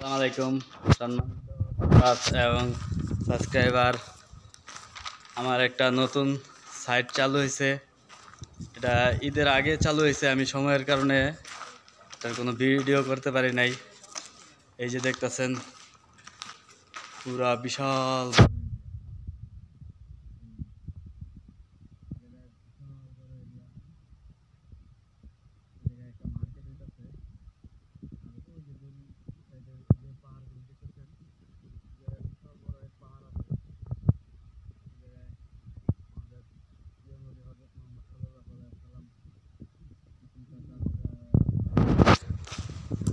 আসসালামু আলাইকুম এবং সাবস্ক্রাইবার। আমার একটা নতুন সাইট চালু হয়েছে। এটা ঈদের আগে চালু হয়েছে, আমি সময়ের কারণে এটার কোনো ভিডিও করতে পারি নাই। এই যে দেখতেছেন পুরা বিশাল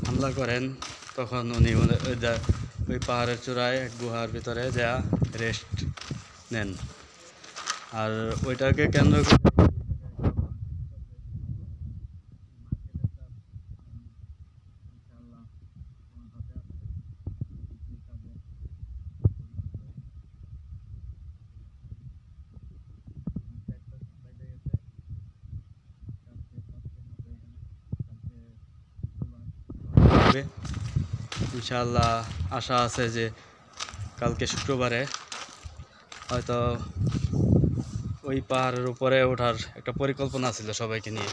হামলা করেন, তখন উনি ওই পাহাড়ের চূড়ায় এক গুহার ভিতরে যা রেস্ট নেন। আর ওইটাকে কেন্দ্র করে ইনশাআল্লাহ আশা আছে যে কালকে শুক্রবারে হয়তো ওই পাহাড়ের উপরে ওঠার একটা পরিকল্পনা ছিল সবাইকে নিয়ে।